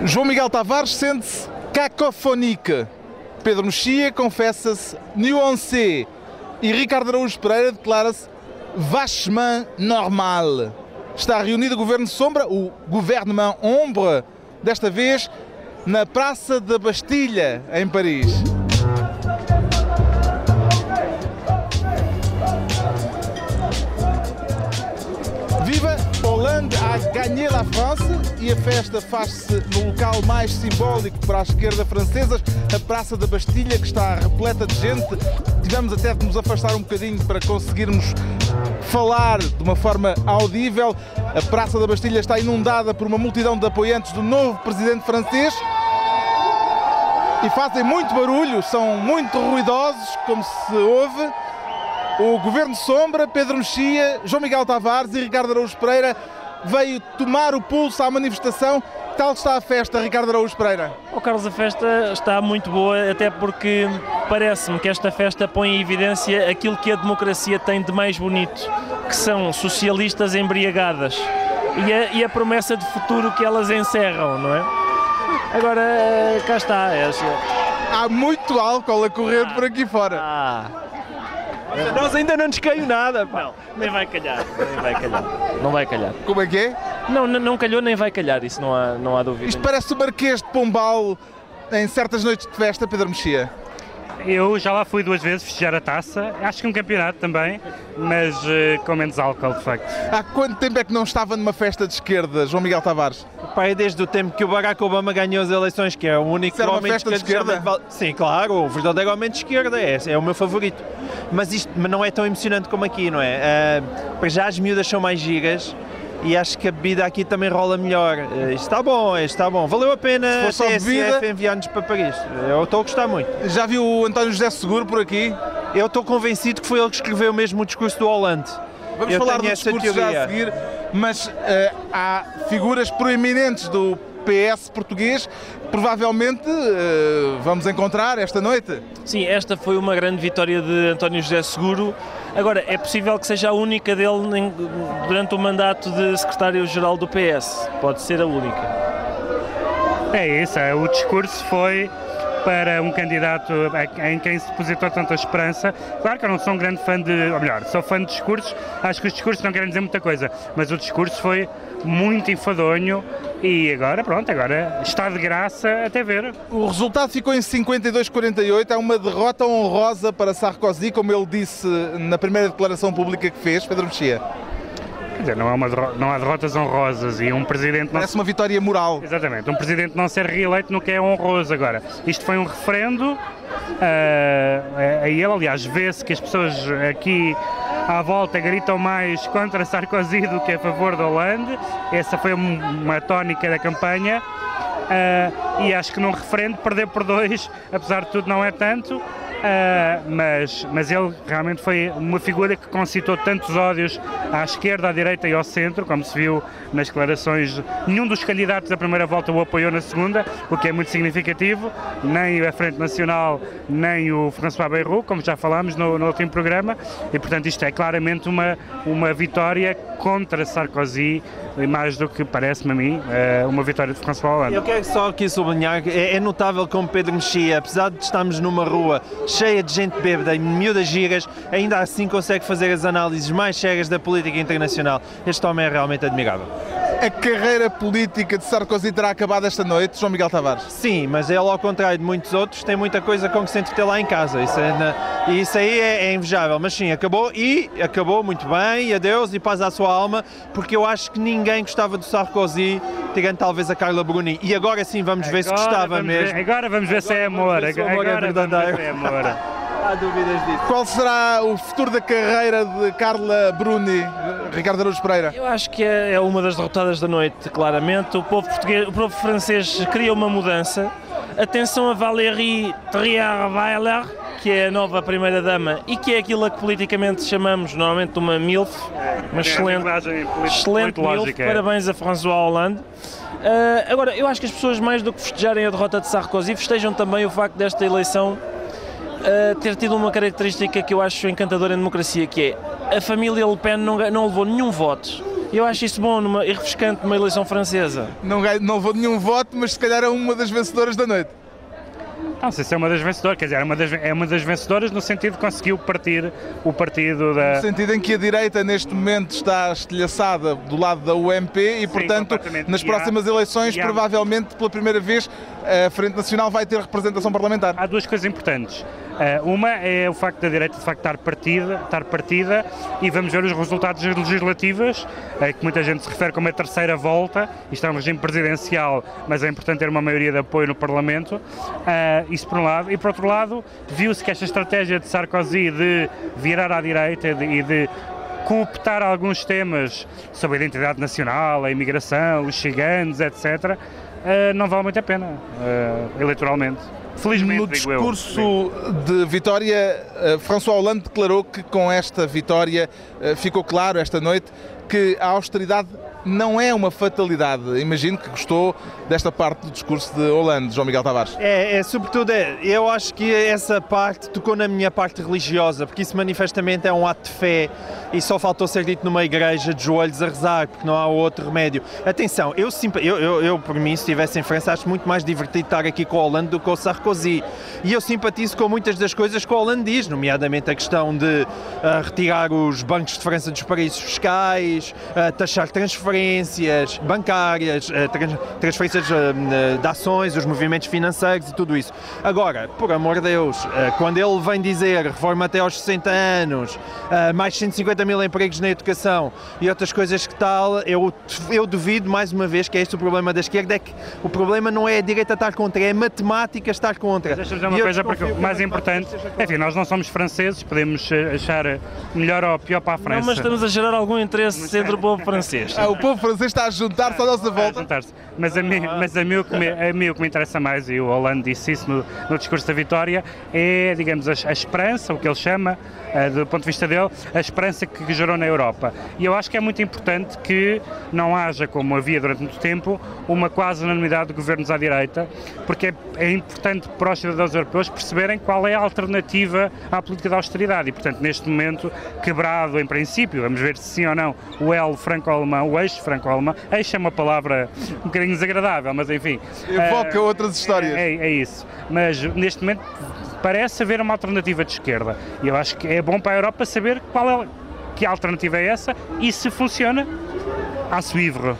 João Miguel Tavares sente-se cacofonique. Pedro Mexia confessa-se nuancé. E Ricardo Araújo Pereira declara-se vachement normal. Está reunido o Governo Sombra, o Gouvernement Ombre, desta vez na Praça da Bastilha, em Paris. Viva! Hollande a gagné la France e a festa faz-se no local mais simbólico para a esquerda francesa, a Praça da Bastilha, que está repleta de gente. Tivemos até de nos afastar um bocadinho para conseguirmos falar de uma forma audível. A Praça da Bastilha está inundada por uma multidão de apoiantes do novo presidente francês e fazem muito barulho, são muito ruidosos, como se ouve. O Governo Sombra, Pedro Mexia, João Miguel Tavares e Ricardo Araújo Pereira veio tomar o pulso à manifestação. Tal está a festa, Ricardo Araújo Pereira? Oh, Carlos, a festa está muito boa, até porque parece-me que esta festa põe em evidência aquilo que a democracia tem de mais bonito, que são socialistas embriagadas e a promessa de futuro que elas encerram, não é? Agora, cá está. Há muito álcool a correr por aqui fora. Nós ainda não nos caiu nada. Não, nem vai calhar, nem vai calhar. Não vai calhar. Como é que é? Não calhou nem vai calhar, isso não há dúvida. Isto parece o Marquês de Pombal em certas noites de festa, Pedro Mexia. Eu já lá fui 2 vezes festejar a taça, acho que um campeonato também, mas com menos álcool, de facto. Há quanto tempo é que não estava numa festa de esquerda, João Miguel Tavares? Pá, é desde o tempo que o Barack Obama ganhou as eleições, que é o único era uma homem festa de esquerda? Sim, claro, o verdadeiro homem de esquerda, é o meu favorito. Mas isto não é tão emocionante como aqui, não é? Para já as miúdas são mais gigas e acho que a bebida aqui também rola melhor. Isto está bom. Valeu a pena a TSF enviar-nos para Paris. Eu estou a gostar muito. Já viu o António José Seguro por aqui? Eu estou convencido que foi ele que escreveu mesmo o discurso do Hollande. Vamos falar do discurso já a seguir, mas há figuras proeminentes do PS português, provavelmente vamos encontrar esta noite. Sim, esta foi uma grande vitória de António José Seguro. Agora, é possível que seja a única dele durante o mandato de secretário-geral do PS. Pode ser a única. É isso, o discurso foi para um candidato em quem se depositou tanta esperança. Claro que eu não sou um grande fã ou melhor, sou fã de discursos, acho que os discursos não querem dizer muita coisa, mas o discurso foi muito enfadonho e agora está de graça até ver. O resultado ficou em 52-48, é uma derrota honrosa para Sarkozy, como ele disse na primeira declaração pública que fez, Pedro Mexia. Quer dizer, não há derrotas honrosas e um presidente... Parece uma vitória moral. Exatamente, um presidente não ser reeleito no que é honroso agora. Isto foi um referendo a ele, aliás, vê-se que as pessoas aqui à volta gritam mais contra Sarkozy do que a favor de Hollande. Essa foi uma tónica da campanha e acho que num referendo perder por 2, apesar de tudo, não é tanto. Mas ele realmente foi uma figura que concitou tantos ódios à esquerda, à direita e ao centro, como se viu nas declarações. Nenhum dos candidatos da primeira volta o apoiou na segunda, o que é muito significativo, nem a Frente Nacional, nem o François Bayrou, como já falámos no último programa, e portanto isto é claramente uma vitória contra Sarkozy, e mais do que parece-me a mim, uma vitória de François Hollande. Eu quero só aqui sublinhar, é notável como Pedro Mexia, apesar de estarmos numa rua cheia de gente bêbada e miúdas gigas, ainda assim consegue fazer as análises mais sérias da política internacional. Este homem é realmente admirável. A carreira política de Sarkozy terá acabado esta noite, João Miguel Tavares? Sim, mas ele, ao contrário de muitos outros, tem muita coisa com que se entreter lá em casa. Isso aí é invejável, mas sim, acabou e acabou muito bem, adeus e paz à sua alma, porque eu acho que ninguém gostava do Sarkozy, tirando talvez a Carla Bruni, e agora sim vamos ver se gostava mesmo. Agora vamos ver se é amor, agora vamos ver se é amor. Há dúvidas disso. Qual será o futuro da carreira de Carla Bruni, Ricardo Araújo Pereira? Eu acho que é uma das derrotadas da noite, claramente. O povo francês queria uma mudança. Atenção a Valérie Trierweiler, que é a nova primeira-dama e que é aquilo a que politicamente chamamos normalmente uma MILF, uma excelente MILF. Parabéns a François Hollande. Agora, eu acho que as pessoas, mais do que festejarem a derrota de Sarkozy, festejam também o facto desta eleição ter tido uma característica que eu acho encantadora em democracia, que é a família Le Pen não levou nenhum voto E eu acho isso bom e refrescante numa eleição francesa. Não levou nenhum voto, mas se calhar é uma das vencedoras da noite. Não sei se é uma das vencedoras, quer dizer, é uma das vencedoras no sentido de conseguiu partir o partido da... No sentido em que a direita neste momento está estilhaçada do lado da UMP e, portanto, nas próximas eleições, provavelmente pela primeira vez, a Frente Nacional vai ter representação parlamentar. Há duas coisas importantes. Uma é o facto da direita de facto estar partida e vamos ver os resultados legislativos, que muita gente se refere como a terceira volta. Isto é um regime presidencial, mas é importante ter uma maioria de apoio no Parlamento. Isso por um lado. E por outro lado, viu-se que esta estratégia de Sarkozy de virar à direita e de cooptar alguns temas sobre a identidade nacional, a imigração, os ciganos, etc., não vale muito a pena, eleitoralmente. Felizmente, no discurso de vitória, François Hollande declarou que com esta vitória ficou claro esta noite que a austeridade não é uma fatalidade. Imagino que gostou desta parte do discurso de Hollande, João Miguel Tavares. Sobretudo, eu acho que essa parte tocou na minha parte religiosa, porque isso manifestamente é um ato de fé e só faltou ser dito numa igreja de joelhos a rezar, porque não há outro remédio. Atenção, eu por mim, se estivesse em França, acho muito mais divertido estar aqui com o Hollande do que com o Sarkozy. E eu simpatizo com muitas das coisas que o Hollande diz, nomeadamente a questão de retirar os bancos de França dos paraísos fiscais, taxar transferências bancárias, transferências de ações, os movimentos financeiros e tudo isso. Agora, por amor de Deus, quando ele vem dizer reforma até aos 60 anos, mais 150 mil empregos na educação e outras coisas que tal, eu duvido mais uma vez que é este o problema da esquerda, é que o problema não é a direita estar contra, é a matemática estar contra. Deixa-me dizer uma coisa, porque o mais importante, enfim, nós não somos franceses, podemos achar melhor ou pior para a França. Não, mas estamos a gerar algum interesse entre o povo francês. O povo francês está a juntar-se à nossa volta. Mas a mim o que me interessa mais, e o Hollande disse isso no discurso da vitória, é, digamos, a esperança, o que ele chama, do ponto de vista dele, a esperança que gerou na Europa. E eu acho que é muito importante que não haja, como havia durante muito tempo, uma quase unanimidade de governos à direita, porque é importante para os cidadãos europeus perceberem qual é a alternativa à política de austeridade. E, portanto, neste momento, quebrado em princípio, vamos ver se sim ou não, o elo franco-alemão, o eixo franco-alemão, eixo é uma palavra um bocadinho desagradável, mas enfim. Evoca outras histórias. É isso. Mas neste momento parece haver uma alternativa de esquerda. E eu acho que é bom para a Europa saber que alternativa é essa e se funciona, à suivre.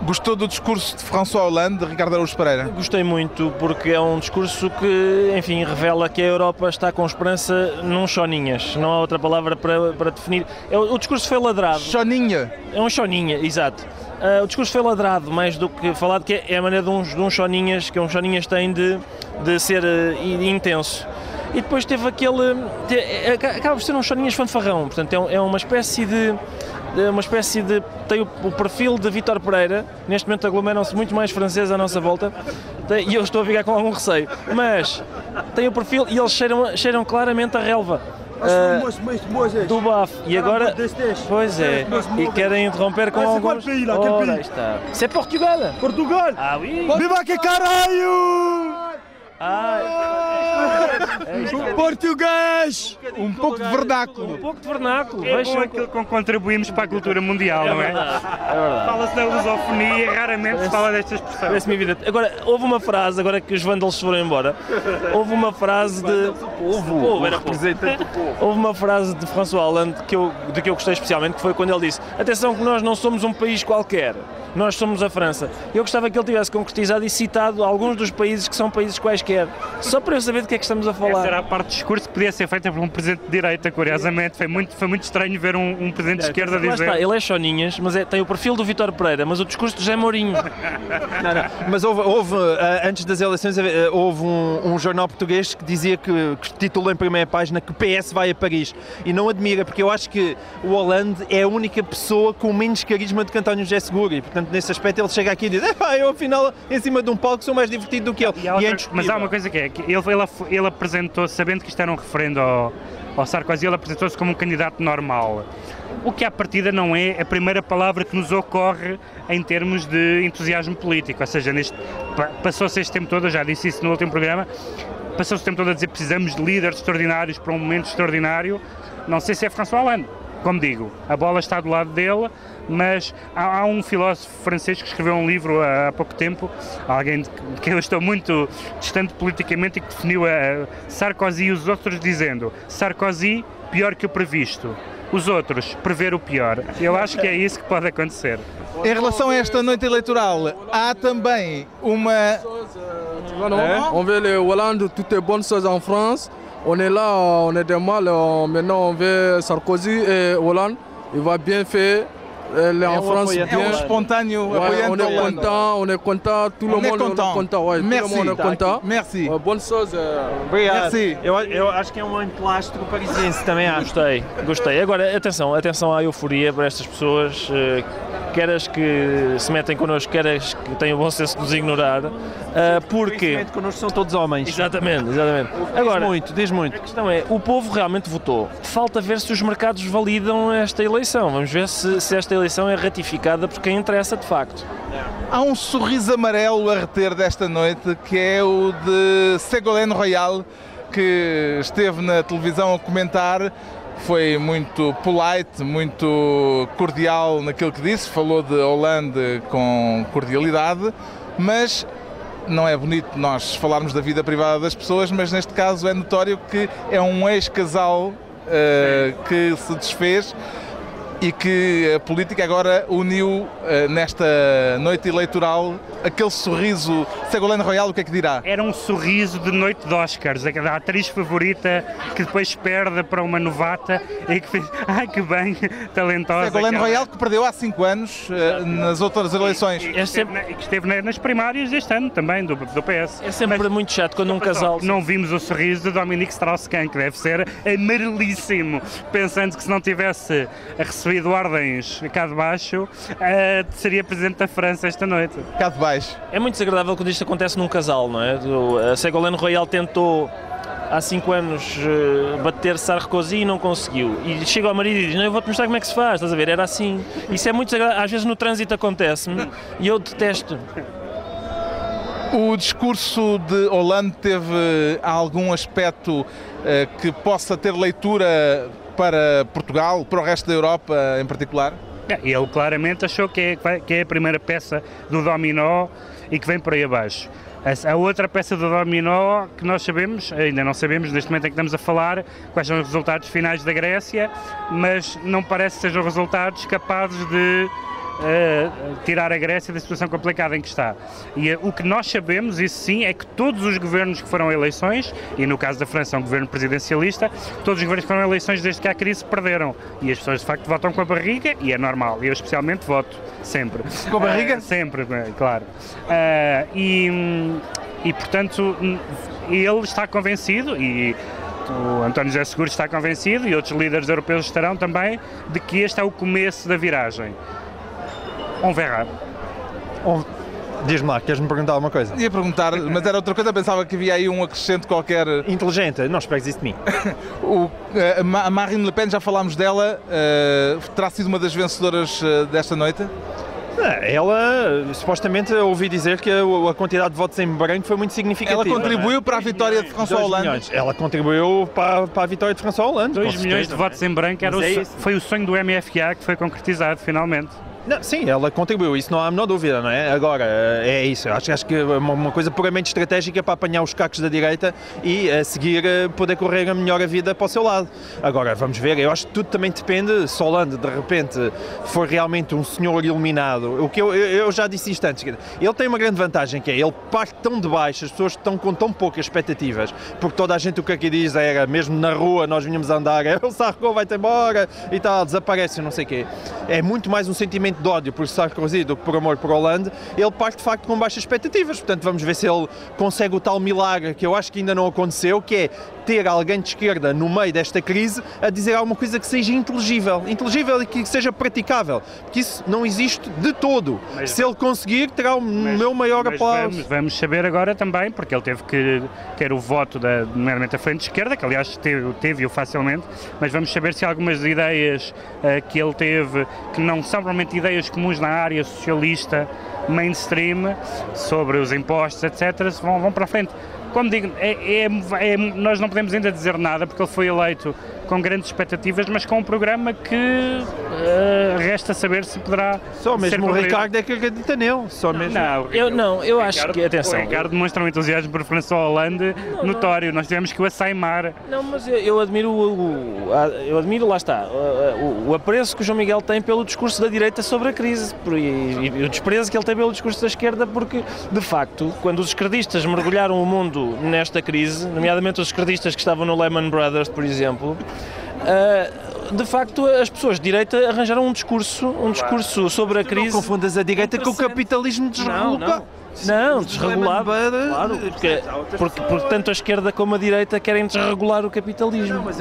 Gostou do discurso de François Hollande, de Ricardo Araújo Pereira? Gostei muito, porque é um discurso que, enfim, revela que a Europa está com esperança num choninhas. Não há outra palavra para definir. O discurso foi ladrado. Choninha? É um choninha, exato. O discurso foi ladrado, mais do que falado, que é a maneira de um choninhas, que um choninhas tem de ser intenso. E depois teve acaba por ser um choninhas fanfarrão, portanto é uma espécie de tem o perfil de Vítor Pereira. Neste momento aglomeram-se muito mais franceses à nossa volta e eu estou a ficar com algum receio, mas tem o perfil e eles cheiram claramente a relva do BAF. E agora, pois é, e querem interromper com alguns... Ora, está. C'est Portugal! Portugal! Ah oui! Viva que caralho! Português! Um pouco de vernáculo. Um pouco de vernáculo. É bom aquilo com que contribuímos para a cultura mundial, não é? É verdade. Fala-se da lusofonia e raramente se fala destas expressões. Parece-me evidente. Agora, houve uma frase, agora que os vândalos foram embora, houve uma frase de... Houve uma frase de François Hollande de que eu gostei especialmente, que foi quando ele disse: atenção que nós não somos um país qualquer, nós somos a França. Eu gostava que ele tivesse concretizado e citado alguns dos países que são países quaisquer, só para eu saber de que é que estamos a falar. Essa era a parte do discurso que podia ser feita por um presidente de direita, curiosamente. Foi muito estranho ver um presidente de esquerda dizer... Está, ele é choninhas, mas tem o perfil do Vítor Pereira, mas o discurso do José Mourinho. Não. Mas houve antes das eleições, houve um jornal português que dizia que titulou em primeira página que o PS vai a Paris. E não admira, porque eu acho que o Hollande é a única pessoa com menos carisma do que António José Seguro. E, portanto, nesse aspecto, ele chega aqui e diz: eu afinal, em cima de um palco, sou mais divertido do que ele. Mas há uma coisa que é que ele apresentou, sabendo que isto era um referendo ao Sarkozy, ele apresentou-se como um candidato normal. O que à partida não é a primeira palavra que nos ocorre em termos de entusiasmo político. Ou seja, passou-se este tempo todo, eu já disse isso no último programa, passou-se o tempo todo a dizer que precisamos de líderes extraordinários para um momento extraordinário. Não sei se é François Hollande. Como digo, a bola está do lado dele, mas há um filósofo francês que escreveu um livro há pouco tempo, alguém de que eu estou muito distante politicamente, e que definiu a Sarkozy e os outros dizendo: Sarkozy, pior que o previsto. Os outros, prever o pior. Eu acho que é isso que pode acontecer. Em relação a esta noite eleitoral, há também uma... On veut le Hollande, toutes les bonnes choses en France. On est là, on est des mal. Maintenant, on veut Sarkozy et Hollande. Il va bien faire. Elle est en France bien. É um espontâneo apoiante da Holanda. On est content, tout le monde est content. Ouais, Merci. tout le monde est content. Merci. Bonne chose. Obrigado. Merci. Eu acho que é um emplastro parisiense, também acho. Gostei. Agora, atenção à euforia para estas pessoas, quer as que se metem connosco, quer as que têm o bom senso de nos ignorar, porque... Connosco são todos homens. Exatamente. Agora, Diz muito. a questão é, o povo realmente votou. Falta ver se os mercados validam esta eleição. Vamos ver se esta eleição é ratificada por quem interessa de facto. Há um sorriso amarelo a reter desta noite, que é o de Ségolène Royal, que esteve na televisão a comentar. Foi muito polite, muito cordial naquilo que disse, falou de Hollande com cordialidade, mas não é bonito nós falarmos da vida privada das pessoas, mas neste caso é notório que é um ex-casal que se desfez e que a política agora uniu nesta noite eleitoral. Aquele sorriso, Ségolène Royal, o que é que dirá? Era um sorriso de noite de Oscars, da atriz favorita que depois perde para uma novata e que fez, ai que bem, talentosa. Ségolène Royal, que perdeu há 5 anos nas outras eleições. E que esteve nas primárias deste ano também, do PS. É sempre muito chato quando um casal... Não vimos o sorriso de Dominique Strauss-Kahn, que deve ser amarelíssimo, pensando que se não tivesse recebido ordens cá de baixo, seria Presidente da França esta noite. Cá de baixo. É muito desagradável quando isto acontece num casal, não é? A Ségolène Royal tentou há 5 anos bater Sarkozy e não conseguiu. E chega ao marido e diz: não, eu vou-te mostrar como é que se faz, estás a ver? Era assim. Isso é muito desagradável. Às vezes no trânsito acontece-me e eu detesto. O discurso de Hollande teve algum aspecto que possa ter leitura para Portugal, para o resto da Europa em particular? Ele claramente achou que é a primeira peça do dominó e que vem por aí abaixo. A outra peça do dominó que nós sabemos, ainda não sabemos neste momento em que estamos a falar, quais são os resultados finais da Grécia, mas não parece que sejam resultados capazes de tirar a Grécia da situação complicada em que está. E o que nós sabemos, isso sim, é que todos os governos que foram a eleições, e no caso da França é um governo presidencialista, todos os governos que foram a eleições desde que há crise perderam. E as pessoas de facto votam com a barriga, e é normal. Eu especialmente voto, sempre. Com a barriga? Sempre, claro. E portanto, ele está convencido, e o António José Seguro está convencido, e outros líderes europeus estarão também, de que este é o começo da viragem. On verra. Diz-me lá, queres-me perguntar alguma coisa? Ia perguntar, mas era outra coisa, pensava que havia aí um acrescento qualquer. Inteligente, não esperes isso de mim. A Marine Le Pen, já falámos dela, terá sido uma das vencedoras desta noite? Ela, supostamente, ouvi dizer que a quantidade de votos em branco foi muito significativa. Ela contribuiu para a vitória de François Hollande? Ela contribuiu para a vitória de François Hollande. 2 milhões de votos em branco foi o sonho do MFA que foi concretizado finalmente. Não, sim, ela contribuiu, isso não há a menor dúvida, não é? Agora, é isso, acho que é uma coisa puramente estratégica para apanhar os cacos da direita e a seguir poder correr a melhor a vida para o seu lado. Agora, vamos ver, eu acho que tudo também depende, se Hollande de repente for realmente um senhor iluminado, o que eu já disse isto antes, ele tem uma grande vantagem, que é, ele parte tão de baixo, as pessoas estão com tão poucas expectativas, porque toda a gente o que aqui diz era, mesmo na rua nós vinhamos a andar, o Sarko vai-te embora e tal, desaparece, não sei o quê. É muito mais um sentimento de ódio por Sarkozy do que por amor por Hollande. Ele parte de facto com baixas expectativas, portanto vamos ver se ele consegue o tal milagre que eu acho que ainda não aconteceu, que é ter alguém de esquerda no meio desta crise a dizer alguma coisa que seja inteligível e que seja praticável, porque isso não existe de todo. Mas, se ele conseguir, terá o meu maior aplauso. Vamos saber agora também, porque ele teve que ter o voto nomeadamente da frente de esquerda, que aliás teve-o facilmente, mas vamos saber se algumas ideias que ele teve, que não são realmente ideias comuns na área socialista mainstream, sobre os impostos, etc., vão para a frente. Como digo, nós não podemos ainda dizer nada, porque ele foi eleito com grandes expectativas, mas com um programa que resta saber se poderá Só mesmo ser o cumprido. Ricardo é que acredita nele, só mesmo. Eu acho que, atenção... O Ricardo demonstra um entusiasmo por François Hollande notório, nós tivemos que o assaimar. Não, mas eu admiro, lá está, o apreço que o João Miguel tem pelo discurso da direita sobre a crise e o desprezo que ele tem pelo discurso da esquerda, porque, de facto, quando os esquerdistas mergulharam o mundo nesta crise, nomeadamente os esquerdistas que estavam no Lehman Brothers, por exemplo, de facto, as pessoas de direita arranjaram um discurso sobre a crise... Não confundas a direita com o capitalismo desregulado. Não, desregulado, claro, porque tanto a esquerda como a direita querem desregular o capitalismo. Mas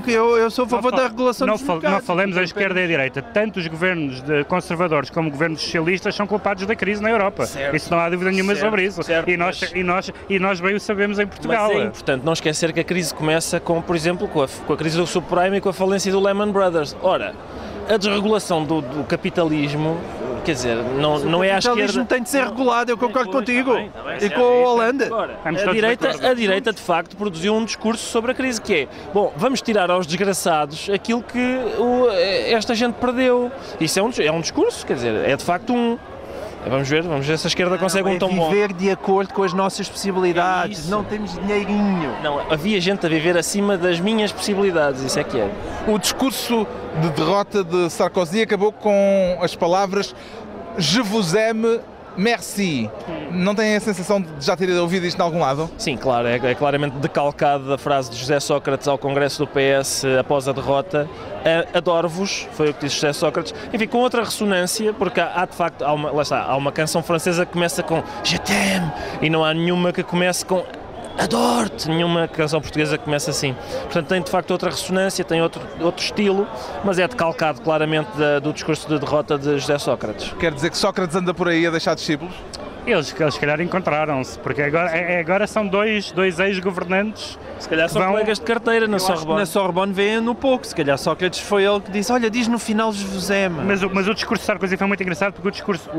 eu sou a favor da regulação dos mercados. Não falemos a esquerda e a direita. Tanto os governos conservadores como governos socialistas são culpados da crise na Europa. Certo. Isso não há dúvida nenhuma sobre isso. Certo, e nós bem o sabemos em Portugal. Mas é importante não esquecer que a crise começa com, por exemplo, com a crise do subprime e com a falência do Lehman Brothers. Ora, a desregulação do capitalismo, quer dizer, não é à esquerda... O capitalismo tem de ser regulado, eu concordo contigo. E com a Holanda. A direita, de facto, produziu um discurso sobre a crise, que é, bom, vamos tirar aos desgraçados aquilo que esta gente perdeu. Isso é um discurso, quer dizer, é de facto um... Vamos ver se a esquerda consegue um tão bom. Viver de acordo com as nossas possibilidades, não temos dinheirinho. Não, havia gente a viver acima das minhas possibilidades, isso é que é. O discurso de derrota de Sarkozy acabou com as palavras "Je vous aime, merci". Não tem a sensação de já ter ouvido isto em algum lado? Sim, claro, é claramente decalcado da frase de José Sócrates ao Congresso do PS após a derrota. Adoro-vos, foi o que disse José Sócrates. Enfim, com outra ressonância, porque há de facto, há uma canção francesa que começa com "Je t'aime" e não há nenhuma que comece com "Adoro-te", nenhuma canção portuguesa que começa assim. Portanto, tem de facto outra ressonância, tem outro estilo, mas é decalcado claramente do discurso de derrota de José Sócrates. Quer dizer que Sócrates anda por aí a deixar discípulos? Eles se calhar encontraram-se, porque agora são dois ex-governantes. Se calhar são colegas de carteira na Sorbonne. Na Sorbonne vêem no pouco, se calhar Sócrates foi ele que disse, olha, diz no final "Je vous aime". Mas o discurso de Sarkozy foi muito engraçado, porque o discurso,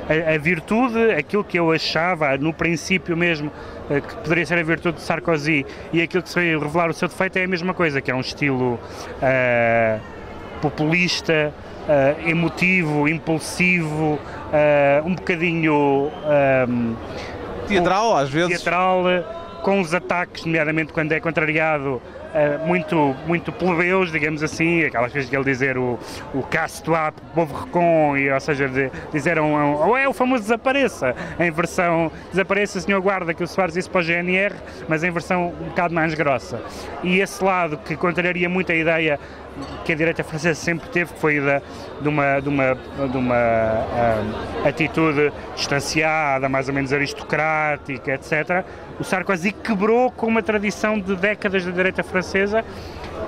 a virtude, aquilo que eu achava no princípio mesmo que poderia ser a virtude de Sarkozy, e aquilo que se veio revelar o seu defeito é a mesma coisa, que é um estilo populista, emotivo, impulsivo, um bocadinho teatral, às vezes. Teatral, com os ataques, nomeadamente quando é contrariado, muito plebeus, digamos assim, aquelas coisas que ele dizer o casse-toi, povo recon, ou seja, dizer ou é o famoso desapareça, em versão desapareça, senhor guarda, que o Soares disse para o GNR, mas em versão um bocado mais grossa. E esse lado que contraria muito a ideia que a direita francesa sempre teve, que foi de uma atitude distanciada, mais ou menos aristocrática, etc. O Sarkozy quebrou com uma tradição de décadas da direita francesa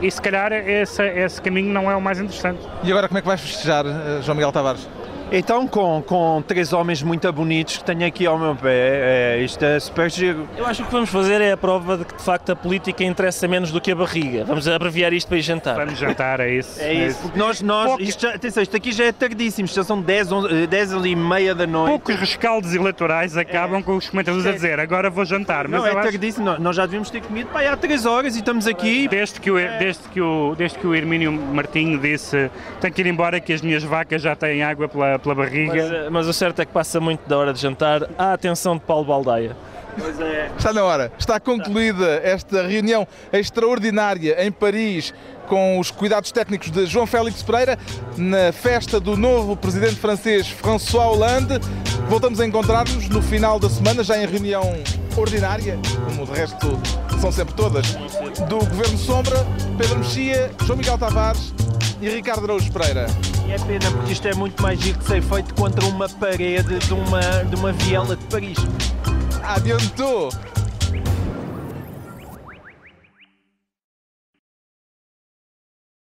e se calhar esse caminho não é o mais interessante. E agora como é que vais festejar, João Miguel Tavares? Então, com três homens muito bonitos que tenho aqui ao meu pé, isto é super giro. Eu acho que o que vamos fazer é a prova de que, de facto, a política interessa menos do que a barriga. Vamos abreviar isto para ir jantar. Vamos jantar, é isso. É isso, porque atenção, isto aqui já é tardíssimo, já são 10 e meia da noite. Poucos rescaldos eleitorais acabam com os comentadores a dizer, agora vou jantar. Mas não, é tardíssimo, nós já devíamos ter comido há 3 horas e estamos aqui. Desde que o Hermínio Martinho disse, tenho que ir embora que as minhas vacas já têm água pela barriga. Mas o certo é que passa muito da hora de jantar. À atenção de Paulo Baldaia. Está na hora. Está concluída esta reunião extraordinária em Paris com os cuidados técnicos de João Félix Pereira na festa do novo presidente francês François Hollande. Voltamos a encontrar-nos no final da semana, já em reunião ordinária, como de resto são sempre todas, do Governo Sombra, Pedro Mexia, João Miguel Tavares e Ricardo Araújo Pereira. É pena porque isto é muito mais giro de ser feito contra uma parede de uma viela de Paris. Adiantou!